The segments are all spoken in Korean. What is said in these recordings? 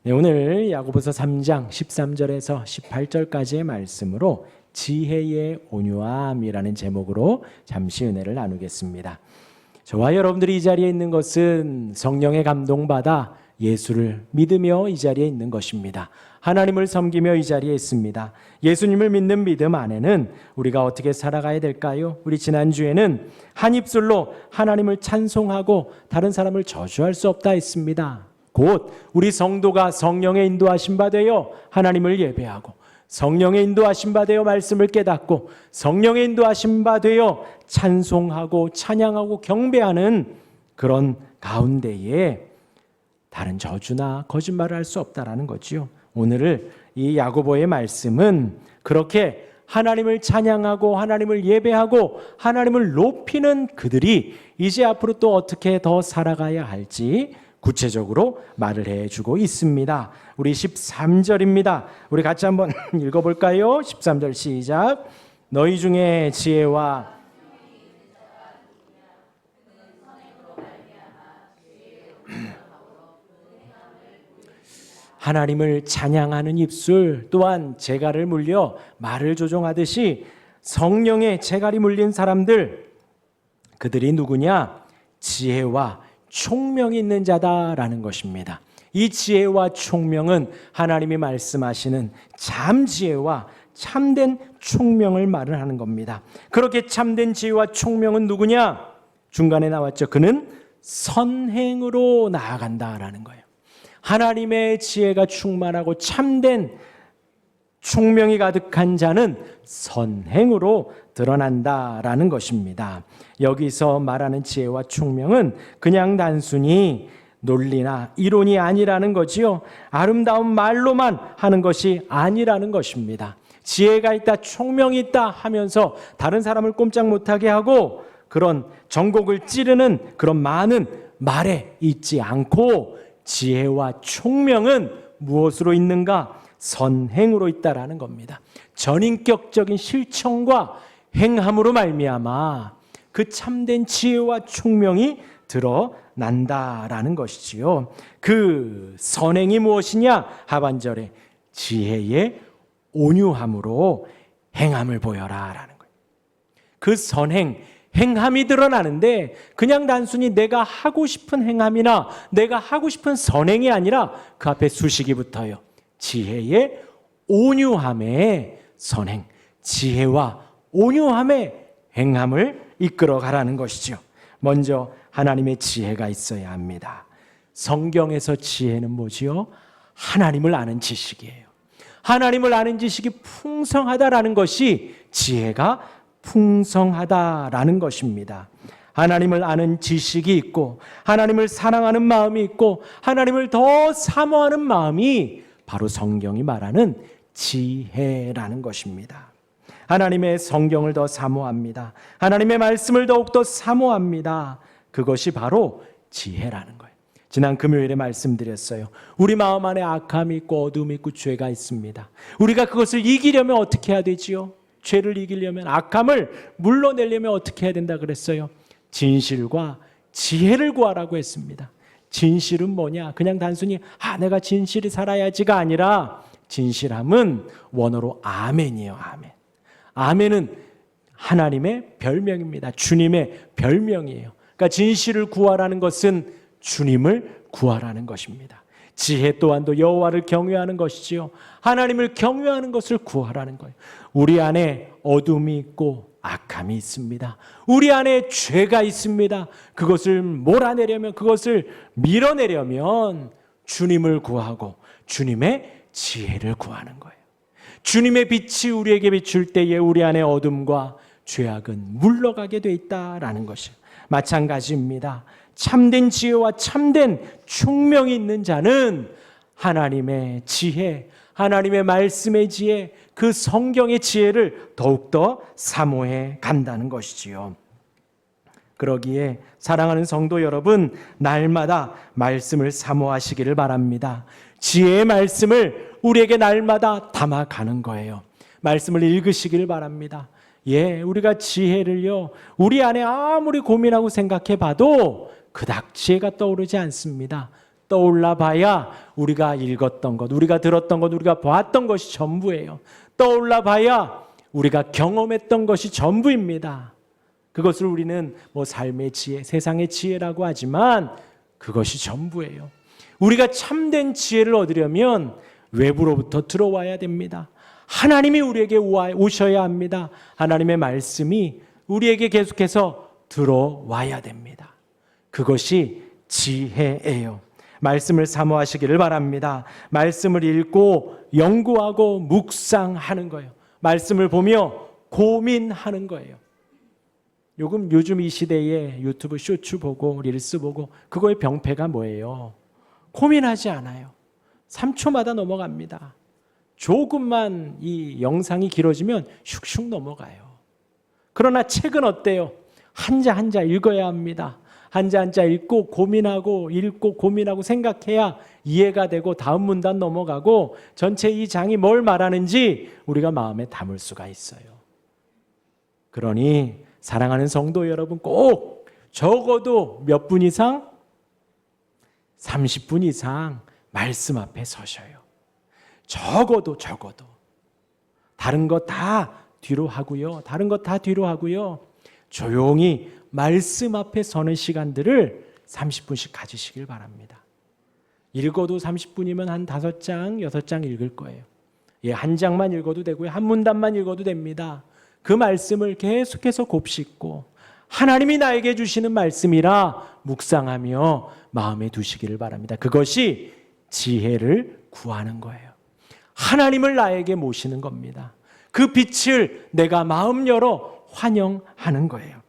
네, 오늘 야고보서 3장 13절에서 18절까지의 말씀으로 지혜의 온유함이라는 제목으로 잠시 은혜를 나누겠습니다. 저와 여러분들이 이 자리에 있는 것은 성령의 감동받아 예수를 믿으며 이 자리에 있는 것입니다. 하나님을 섬기며 이 자리에 있습니다. 예수님을 믿는 믿음 안에는 우리가 어떻게 살아가야 될까요? 우리 지난주에는 한 입술로 하나님을 찬송하고 다른 사람을 저주할 수 없다 했습니다. 곧 우리 성도가 성령의 인도하심 받아요 하나님을 예배하고, 성령의 인도하심 받아요 말씀을 깨닫고, 성령의 인도하심 받아요 찬송하고 찬양하고 경배하는 그런 가운데에 다른 저주나 거짓말을 할 수 없다라는 거지요. 오늘 이 야고보의 말씀은 그렇게 하나님을 찬양하고 하나님을 예배하고 하나님을 높이는 그들이 이제 앞으로 또 어떻게 더 살아가야 할지 구체적으로 말을 해주고 있습니다. 우리 13절입니다. 우리 같이 한번 읽어볼까요? 13절 시작. 너희 중에 지혜와 하나님을 찬양하는 입술, 또한 재갈을 물려 말을 조종하듯이 성령의 재갈이 물린 사람들, 그들이 누구냐? 지혜와 총명이 있는 자다라는 것입니다. 이 지혜와 총명은 하나님이 말씀하시는 참 지혜와 참된 총명을 말을 하는 겁니다. 그렇게 참된 지혜와 총명은 누구냐? 중간에 나왔죠. 그는 선행으로 나아간다라는 거예요. 하나님의 지혜가 충만하고 참된 총명이 가득한 자는 선행으로 드러난다라는 것입니다. 여기서 말하는 지혜와 총명은 그냥 단순히 논리나 이론이 아니라는 거지요. 아름다운 말로만 하는 것이 아니라는 것입니다. 지혜가 있다, 총명이 있다 하면서 다른 사람을 꼼짝 못하게 하고 그런 전곡을 찌르는 그런 많은 말에 있지 않고, 지혜와 총명은 무엇으로 있는가? 선행으로 있다라는 겁니다. 전인격적인 실천과 행함으로 말미암아 그 참된 지혜와 총명이 드러난다라는 것이지요. 그 선행이 무엇이냐? 하반절에 지혜의 온유함으로 행함을 보여라라는 거예요. 그 선행, 행함이 드러나는데 그냥 단순히 내가 하고 싶은 행함이나 내가 하고 싶은 선행이 아니라 그 앞에 수식이 붙어요. 지혜의 온유함의 선행, 지혜와 온유함의 행함을 이끌어 가라는 것이죠. 먼저 하나님의 지혜가 있어야 합니다. 성경에서 지혜는 뭐지요? 하나님을 아는 지식이에요. 하나님을 아는 지식이 풍성하다라는 것이 지혜가 풍성하다라는 것입니다. 하나님을 아는 지식이 있고 하나님을 사랑하는 마음이 있고 하나님을 더 사모하는 마음이 바로 성경이 말하는 지혜라는 것입니다. 하나님의 성경을 더 사모합니다. 하나님의 말씀을 더욱더 사모합니다. 그것이 바로 지혜라는 거예요. 지난 금요일에 말씀드렸어요. 우리 마음 안에 악함이 있고 어둠이 있고 죄가 있습니다. 우리가 그것을 이기려면 어떻게 해야 되지요? 죄를 이기려면, 악함을 물러내려면 어떻게 해야 된다 그랬어요? 진실과 지혜를 구하라고 했습니다. 진실은 뭐냐? 그냥 단순히 내가 진실이 살아야지가 아니라, 진실함은 원어로 아멘이에요. 아멘. 아멘은 하나님의 별명입니다. 주님의 별명이에요. 그러니까 진실을 구하라는 것은 주님을 구하라는 것입니다. 지혜 또한도 여호와를 경외하는 것이지요. 하나님을 경외하는 것을 구하라는 거예요. 우리 안에 어둠이 있고 악함이 있습니다. 우리 안에 죄가 있습니다. 그것을 몰아내려면, 그것을 밀어내려면 주님을 구하고 주님의 지혜를 구하는 거예요. 주님의 빛이 우리에게 비출 때에 우리 안에 어둠과 죄악은 물러가게 돼 있다라는 것이에요. 마찬가지입니다. 참된 지혜와 참된 총명이 있는 자는 하나님의 지혜, 하나님의 말씀의 지혜, 그 성경의 지혜를 더욱더 사모해 간다는 것이지요. 그러기에 사랑하는 성도 여러분, 날마다 말씀을 사모하시기를 바랍니다. 지혜의 말씀을 우리에게 날마다 담아가는 거예요. 말씀을 읽으시기를 바랍니다. 우리가 지혜를요, 우리 안에 아무리 고민하고 생각해 봐도 그닥 지혜가 떠오르지 않습니다. 떠올라 봐야 우리가 읽었던 것, 우리가 들었던 것, 우리가 보았던 것이 전부예요. 떠올라 봐야 우리가 경험했던 것이 전부입니다. 그것을 우리는 뭐 삶의 지혜, 세상의 지혜라고 하지만 그것이 전부예요. 우리가 참된 지혜를 얻으려면 외부로부터 들어와야 됩니다. 하나님이 우리에게 오셔야 합니다. 하나님의 말씀이 우리에게 계속해서 들어와야 됩니다. 그것이 지혜예요. 말씀을 사모하시기를 바랍니다. 말씀을 읽고 연구하고 묵상하는 거예요. 말씀을 보며 고민하는 거예요. 요즘 이 시대에 유튜브 쇼츠 보고 릴스 보고 그거의 병폐가 뭐예요? 고민하지 않아요. 3초마다 넘어갑니다. 조금만 이 영상이 길어지면 슉슉 넘어가요. 그러나 책은 어때요? 한자 한자 읽어야 합니다. 한자 한자 읽고 고민하고 읽고 고민하고 생각해야 이해가 되고 다음 문단 넘어가고 전체 이 장이 뭘 말하는지 우리가 마음에 담을 수가 있어요. 그러니 사랑하는 성도 여러분, 꼭 적어도 몇 분 이상? 30분 이상 말씀 앞에 서셔요. 적어도 다른 거 다 뒤로 하고요. 다른 거 다 뒤로 하고요. 조용히 말씀 앞에 서는 시간들을 30분씩 가지시길 바랍니다. 읽어도 30분이면 한 5장, 6장 읽을 거예요. 한 장만 읽어도 되고요. 한 문단만 읽어도 됩니다. 그 말씀을 계속해서 곱씹고 하나님이 나에게 주시는 말씀이라 묵상하며 마음에 두시기를 바랍니다. 그것이 지혜를 구하는 거예요. 하나님을 나에게 모시는 겁니다. 그 빛을 내가 마음 열어 환영하는 거예요.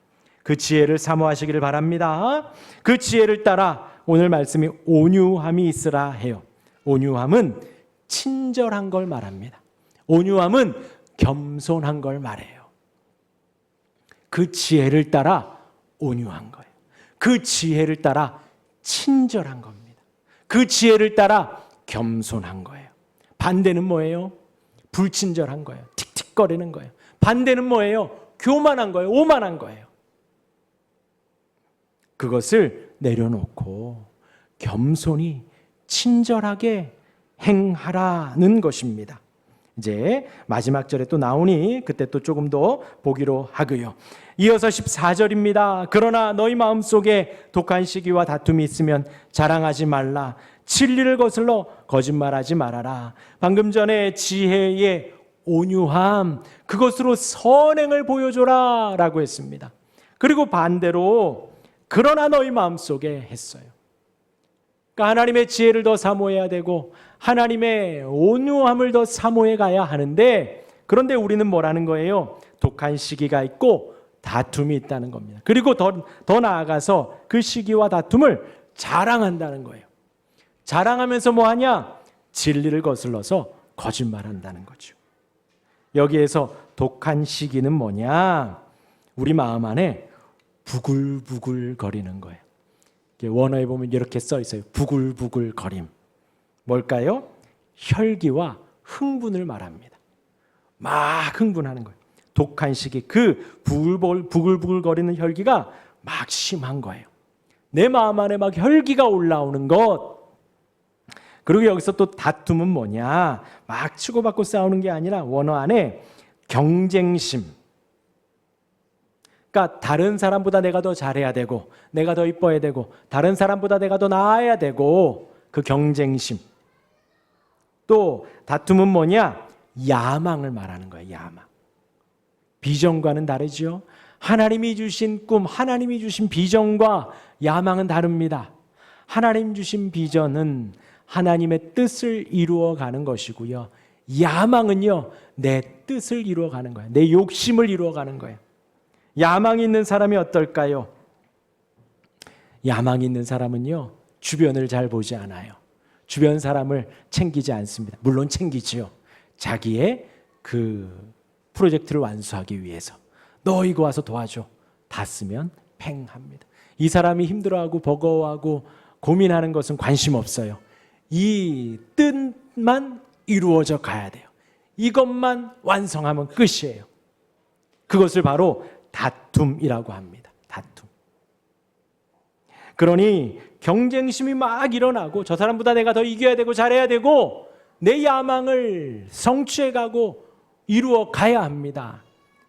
그 지혜를 사모하시기를 바랍니다. 그 지혜를 따라 오늘 말씀이 온유함이 있으라 해요. 온유함은 친절한 걸 말합니다. 온유함은 겸손한 걸 말해요. 그 지혜를 따라 온유한 거예요. 그 지혜를 따라 친절한 겁니다. 그 지혜를 따라 겸손한 거예요. 반대는 뭐예요? 불친절한 거예요. 틱틱거리는 거예요. 반대는 뭐예요? 교만한 거예요. 오만한 거예요. 그것을 내려놓고 겸손히 친절하게 행하라는 것입니다. 이제 마지막 절에 또 나오니 그때 또 조금 더 보기로 하고요. 이어서 14절입니다. 그러나 너희 마음속에 독한 시기와 다툼이 있으면 자랑하지 말라. 진리를 거슬러 거짓말하지 말아라. 방금 전에 지혜의 온유함, 그것으로 선행을 보여줘라 라고 했습니다. 그리고 반대로 그러나 너희 마음속에 했어요. 그러니까 하나님의 지혜를 더 사모해야 되고 하나님의 온유함을 더 사모해 가야 하는데, 그런데 우리는 뭐라는 거예요? 독한 시기가 있고 다툼이 있다는 겁니다. 그리고 더 나아가서 그 시기와 다툼을 자랑한다는 거예요. 자랑하면서 뭐하냐? 진리를 거슬러서 거짓말한다는 거죠. 여기에서 독한 시기는 뭐냐? 우리 마음 안에 부글부글 거리는 거예요. 원어에 보면 이렇게 써 있어요. 부글부글 거림. 뭘까요? 혈기와 흥분을 말합니다. 막 흥분하는 거예요. 독한 시기, 그 부글부글 거리는 혈기가 막 심한 거예요. 내 마음 안에 막 혈기가 올라오는 것. 그리고 여기서 또 다툼은 뭐냐? 막 치고받고 싸우는 게 아니라 원어 안에 경쟁심. 그러니까 다른 사람보다 내가 더 잘해야 되고 내가 더 이뻐야 되고 다른 사람보다 내가 더 나아야 되고, 그 경쟁심. 또 다툼은 뭐냐? 야망을 말하는 거예요. 야망. 비전과는 다르죠. 하나님이 주신 꿈, 하나님이 주신 비전과 야망은 다릅니다. 하나님 주신 비전은 하나님의 뜻을 이루어가는 것이고요. 야망은요, 내 뜻을 이루어가는 거예요. 내 욕심을 이루어가는 거예요. 야망이 있는 사람이 어떨까요? 야망이 있는 사람은요, 주변을 잘 보지 않아요. 주변 사람을 챙기지 않습니다. 물론 챙기지요. 자기의 그 프로젝트를 완수하기 위해서. 너 이거 와서 도와줘. 다 쓰면 팽합니다. 이 사람이 힘들어하고 버거워하고 고민하는 것은 관심 없어요. 이 뜻만 이루어져 가야 돼요. 이것만 완성하면 끝이에요. 그것을 바로 다툼이라고 합니다. 다툼. 그러니 경쟁심이 막 일어나고 저 사람보다 내가 더 이겨야 되고 잘해야 되고 내 야망을 성취해가고 이루어 가야 합니다.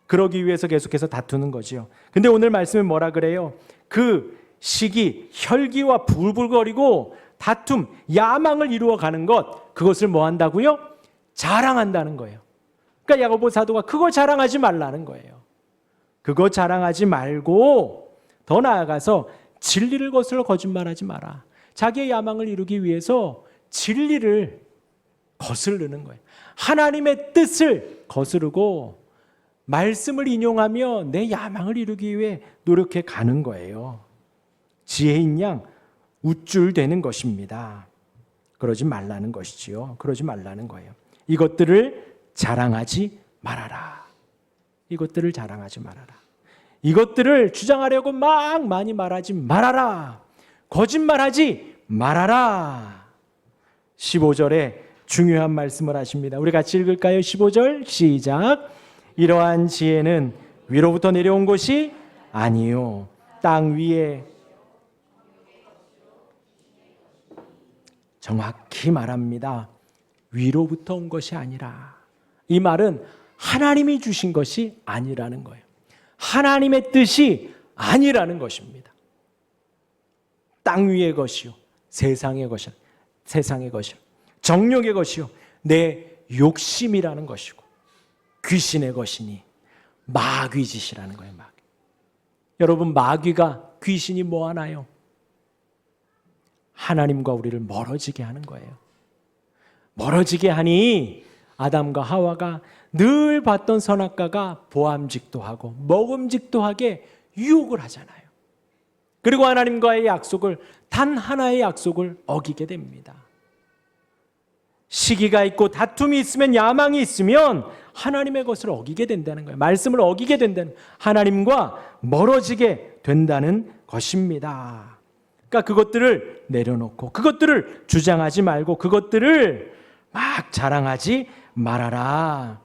그러기 위해서 계속해서 다투는 거죠. 근데 오늘 말씀에 뭐라 그래요? 그 시기, 혈기와 부글부글거리고 다툼, 야망을 이루어 가는 것, 그것을 뭐 한다고요? 자랑한다는 거예요. 그러니까 야고보 사도가 그거 자랑하지 말라는 거예요. 그거 자랑하지 말고 더 나아가서 진리를 거슬러 거짓말하지 마라. 자기의 야망을 이루기 위해서 진리를 거스르는 거예요. 하나님의 뜻을 거스르고 말씀을 인용하며 내 야망을 이루기 위해 노력해 가는 거예요. 지혜인 양 우쭐대는 것입니다. 그러지 말라는 것이지요. 그러지 말라는 거예요. 이것들을 자랑하지 말아라. 이것들을 자랑하지 말아라. 이것들을 주장하려고 막 많이 말하지 말아라. 거짓말하지 말아라. 15절에 중요한 말씀을 하십니다. 우리 같이 읽을까요? 15절 시작. 이러한 지혜는 위로부터 내려온 것이 아니요 땅 위에, 정확히 말합니다. 위로부터 온 것이 아니라, 이 말은 하나님이 주신 것이 아니라는 거예요. 하나님의 뜻이 아니라는 것입니다. 땅 위의 것이요 세상의 것이요 정욕의 것이요 내 욕심이라는 것이고 귀신의 것이니 마귀 짓이라는 거예요. 마귀. 여러분, 마귀가 귀신이 뭐 하나요? 하나님과 우리를 멀어지게 하는 거예요. 멀어지게 하니 아담과 하와가 늘 봤던 선악과가 보암직도 하고 먹음직도 하게 유혹을 하잖아요. 그리고 하나님과의 약속을, 단 하나의 약속을 어기게 됩니다. 시기가 있고 다툼이 있으면, 야망이 있으면 하나님의 것을 어기게 된다는 거예요. 말씀을 어기게 된다는, 하나님과 멀어지게 된다는 것입니다. 그러니까 그것들을 내려놓고 그것들을 주장하지 말고 그것들을 막 자랑하지 말아라.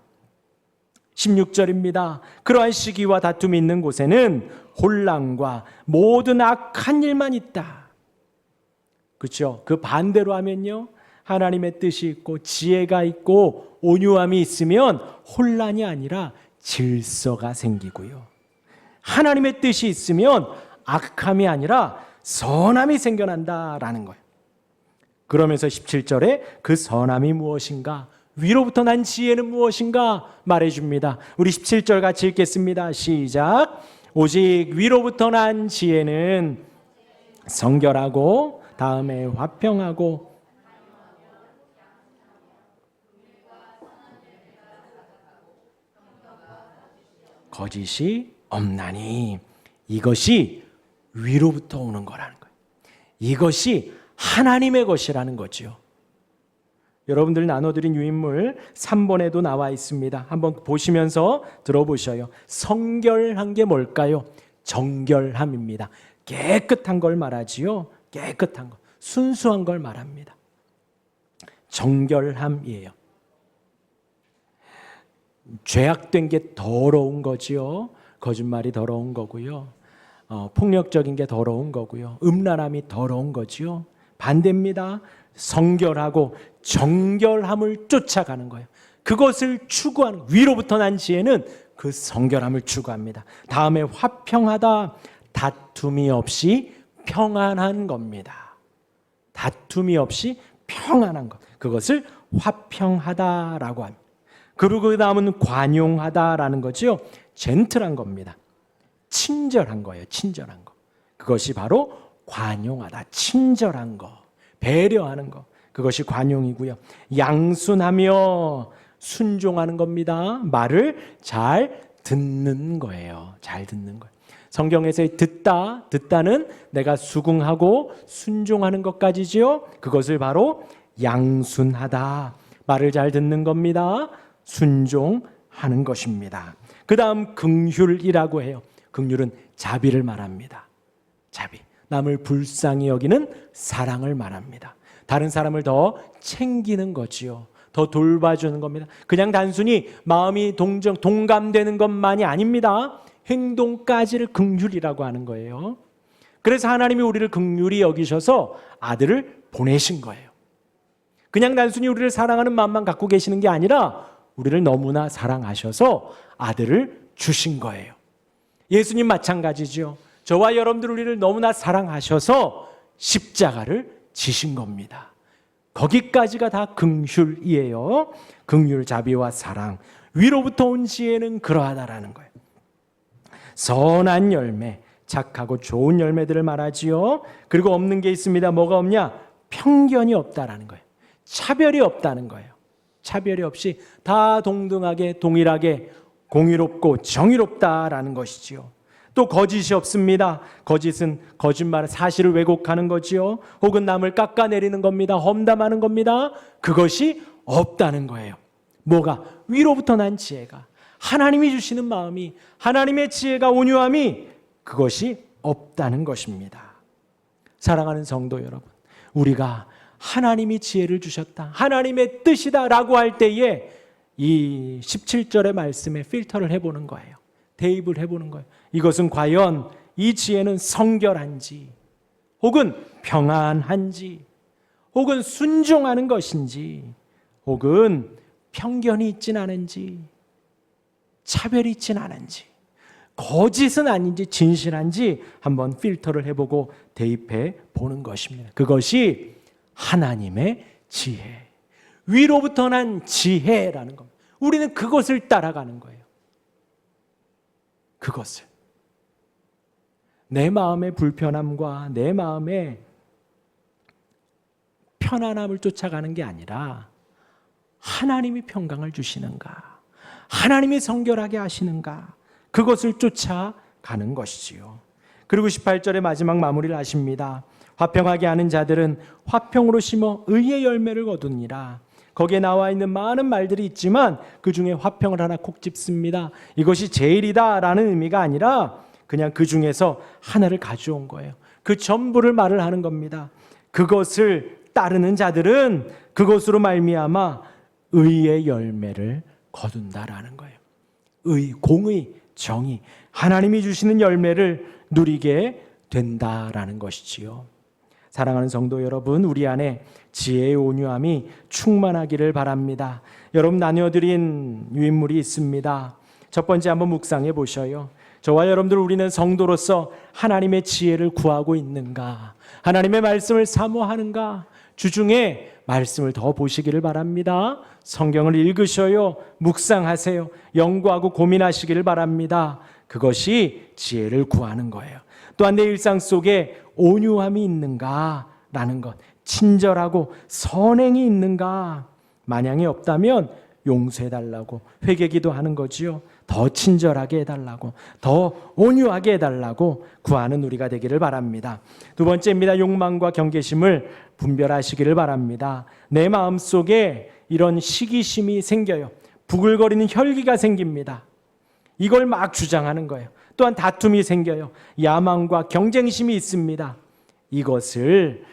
16절입니다. 그러한 시기와 다툼이 있는 곳에는 혼란과 모든 악한 일만 있다. 그렇죠? 그 반대로 하면요, 하나님의 뜻이 있고 지혜가 있고 온유함이 있으면 혼란이 아니라 질서가 생기고요, 하나님의 뜻이 있으면 악함이 아니라 선함이 생겨난다라는 거예요. 그러면서 17절에 그 선함이 무엇인가, 위로부터 난 지혜는 무엇인가 말해줍니다. 우리 17절 같이 읽겠습니다. 시작. 오직 위로부터 난 지혜는 성결하고, 다음에 화평하고, 거짓이 없나니. 이것이 위로부터 오는 거라는 거예요. 이것이 하나님의 것이라는 거죠. 여러분들 나눠드린 유인물 3번에도 나와 있습니다. 한번 보시면서 들어보셔요. 성결한 게 뭘까요? 정결함입니다. 깨끗한 걸 말하지요. 깨끗한 것, 순수한 걸 말합니다. 정결함이에요. 죄악된 게 더러운 거지요. 거짓말이 더러운 거고요. 폭력적인 게 더러운 거고요. 음란함이 더러운 거지요. 반대입니다. 성결하고 정결함을 쫓아가는 거예요. 그것을 추구하는, 위로부터 난 지혜는 그 성결함을 추구합니다. 다음에 화평하다, 다툼이 없이 평안한 겁니다. 다툼이 없이 평안한 것, 그것을 화평하다라고 합니다. 그리고 그 다음은 관용하다라는 거죠. 젠틀한 겁니다. 친절한 거예요. 친절한 거. 그것이 바로 관용하다. 친절한 거, 배려하는 거, 그것이 관용이고요. 양순하며 순종하는 겁니다. 말을 잘 듣는 거예요. 잘 듣는 거예요. 성경에서의 듣다는 내가 수긍하고 순종하는 것까지지요. 그것을 바로 양순하다, 말을 잘 듣는 겁니다. 순종하는 것입니다. 그 다음 긍휼이라고 해요. 긍휼은 자비를 말합니다. 자비, 남을 불쌍히 여기는 사랑을 말합니다. 다른 사람을 더 챙기는 거지요. 더 돌봐주는 겁니다. 그냥 단순히 마음이 동감되는 것만이 아닙니다. 행동까지를 긍휼이라고 하는 거예요. 그래서 하나님이 우리를 긍휼히 여기셔서 아들을 보내신 거예요. 그냥 단순히 우리를 사랑하는 마음만 갖고 계시는 게 아니라 우리를 너무나 사랑하셔서 아들을 주신 거예요. 예수님 마찬가지죠. 저와 여러분들 우리를 너무나 사랑하셔서 십자가를 지신 겁니다. 거기까지가 다 긍휼이에요. 긍휼, 자비와 사랑, 위로부터 온 지혜는 그러하다라는 거예요. 선한 열매, 착하고 좋은 열매들을 말하지요. 그리고 없는 게 있습니다. 뭐가 없냐? 편견이 없다라는 거예요. 차별이 없다는 거예요. 차별이 없이 다 동등하게 동일하게 공의롭고 정의롭다라는 것이지요. 또 거짓이 없습니다. 거짓은 거짓말, 사실을 왜곡하는 거지요. 혹은 남을 깎아내리는 겁니다. 험담하는 겁니다. 그것이 없다는 거예요. 뭐가? 위로부터 난 지혜가, 하나님이 주시는 마음이, 하나님의 지혜가, 온유함이, 그것이 없다는 것입니다. 사랑하는 성도 여러분, 우리가 하나님이 지혜를 주셨다, 하나님의 뜻이다 라고 할 때에 이 17절의 말씀에 필터를 해보는 거예요. 대입을 해보는 거예요. 이것은 과연 이 지혜는 성결한지, 혹은 평안한지, 혹은 순종하는 것인지, 혹은 편견이 있진 않은지, 차별이 있진 않은지, 거짓은 아닌지 진실한지 한번 필터를 해보고 대입해 보는 것입니다. 그것이 하나님의 지혜, 위로부터 난 지혜라는 겁니다. 우리는 그것을 따라가는 거예요. 그것을. 내 마음의 불편함과 내 마음의 편안함을 쫓아가는 게 아니라 하나님이 평강을 주시는가, 하나님이 성결하게 하시는가, 그것을 쫓아가는 것이지요. 그리고 18절의 마지막 마무리를 하십니다. 화평하게 하는 자들은 화평으로 심어 의의 열매를 거두니라. 거기에 나와 있는 많은 말들이 있지만 그 중에 화평을 하나 콕 집습니다. 이것이 제일이다 라는 의미가 아니라 그냥 그 중에서 하나를 가져온 거예요. 그 전부를 말을 하는 겁니다. 그것을 따르는 자들은 그것으로 말미암아 의의 열매를 거둔다라는 거예요. 의, 공의, 정의, 하나님이 주시는 열매를 누리게 된다라는 것이지요. 사랑하는 성도 여러분, 우리 안에 지혜의 온유함이 충만하기를 바랍니다. 여러분, 나눠드린 유인물이 있습니다. 첫 번째 한번 묵상해 보셔요. 저와 여러분들, 우리는 성도로서 하나님의 지혜를 구하고 있는가, 하나님의 말씀을 사모하는가, 주중에 말씀을 더 보시기를 바랍니다. 성경을 읽으셔요. 묵상하세요. 연구하고 고민하시기를 바랍니다. 그것이 지혜를 구하는 거예요. 또한 내 일상 속에 온유함이 있는가라는 것, 친절하고 선행이 있는가, 만약에 없다면 용서해달라고 회개기도 하는 거지요. 더 친절하게 해달라고, 더 온유하게 해달라고 구하는 우리가 되기를 바랍니다. 두 번째입니다. 욕망과 경계심을 분별하시기를 바랍니다. 내 마음속에 이런 시기심이 생겨요. 부글거리는 혈기가 생깁니다. 이걸 막 주장하는 거예요. 또한 다툼이 생겨요. 야망과 경쟁심이 있습니다. 이것을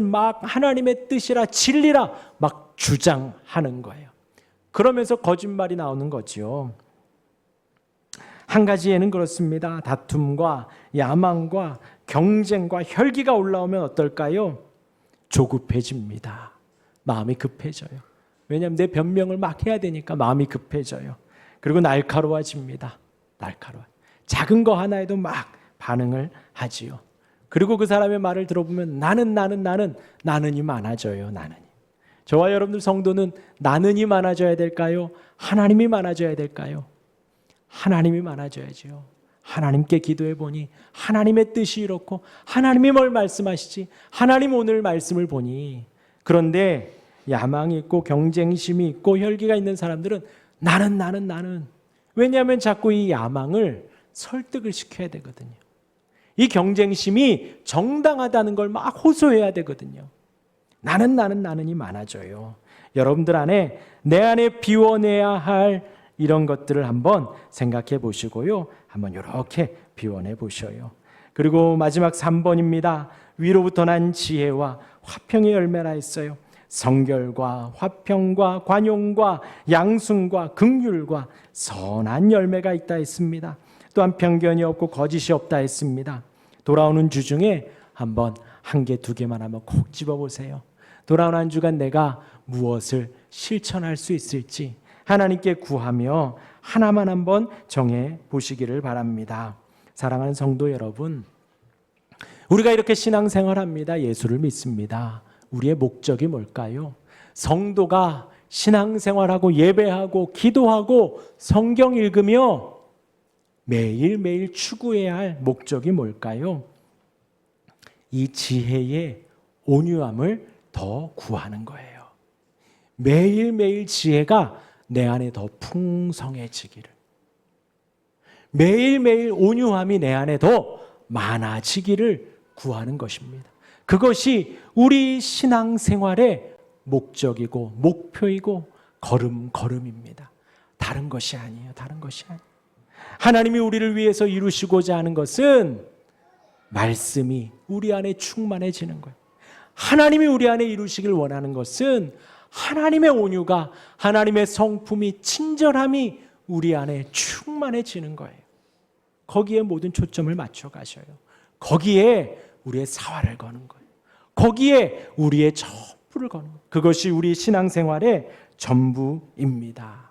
막 하나님의 뜻이라 진리라 막 주장하는 거예요. 그러면서 거짓말이 나오는 거죠. 한 가지에는 그렇습니다. 다툼과 야망과 경쟁과 혈기가 올라오면 어떨까요? 조급해집니다. 마음이 급해져요. 왜냐하면 내 변명을 막 해야 되니까 마음이 급해져요. 그리고 날카로워집니다. 날카로워. 작은 거 하나에도 막 반응을 하지요. 그리고 그 사람의 말을 들어보면 나는이 많아져요. 나는이. 저와 여러분들 성도는 나는이 많아져야 될까요? 하나님이 많아져야 될까요? 하나님이 많아져야죠. 하나님께 기도해 보니 하나님의 뜻이 이렇고 하나님이 뭘 말씀하시지? 하나님 오늘 말씀을 보니. 그런데 야망이 있고 경쟁심이 있고 혈기가 있는 사람들은 나는. 왜냐하면 자꾸 이 야망을 설득을 시켜야 되거든요. 이 경쟁심이 정당하다는 걸 막 호소해야 되거든요. 나는이 많아져요. 여러분들 안에, 내 안에 비워내야 할 이런 것들을 한번 생각해 보시고요. 한번 이렇게 비워내 보셔요. 그리고 마지막 3번입니다. 위로부터 난 지혜와 화평의 열매라 했어요. 성결과 화평과 관용과 양순과 긍휼과 선한 열매가 있다 했습니다. 또한 편견이 없고 거짓이 없다 했습니다. 돌아오는 주 중에 한번 한 개, 두 개만 한번 콕 집어보세요. 돌아오는 한 주간 내가 무엇을 실천할 수 있을지 하나님께 구하며 하나만 한번 정해 보시기를 바랍니다. 사랑하는 성도 여러분, 우리가 이렇게 신앙생활합니다. 예수를 믿습니다. 우리의 목적이 뭘까요? 성도가 신앙생활하고 예배하고 기도하고 성경 읽으며 매일매일 추구해야 할 목적이 뭘까요? 이 지혜의 온유함을 더 구하는 거예요. 매일매일 지혜가 내 안에 더 풍성해지기를, 매일매일 온유함이 내 안에 더 많아지기를 구하는 것입니다. 그것이 우리 신앙생활의 목적이고 목표이고 걸음걸음입니다. 다른 것이 아니에요. 다른 것이 아니에요. 하나님이 우리를 위해서 이루시고자 하는 것은 말씀이 우리 안에 충만해지는 거예요. 하나님이 우리 안에 이루시길 원하는 것은 하나님의 온유가, 하나님의 성품이, 친절함이 우리 안에 충만해지는 거예요. 거기에 모든 초점을 맞춰 가셔요. 거기에 우리의 사활을 거는 거예요. 거기에 우리의 전부를 거는 거예요. 그것이 우리 신앙생활의 전부입니다.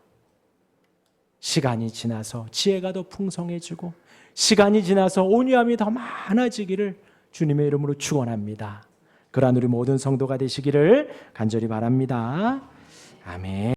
시간이 지나서 지혜가 더 풍성해지고 시간이 지나서 온유함이 더 많아지기를 주님의 이름으로 축원합니다. 그러한 우리 모든 성도가 되시기를 간절히 바랍니다. 아멘.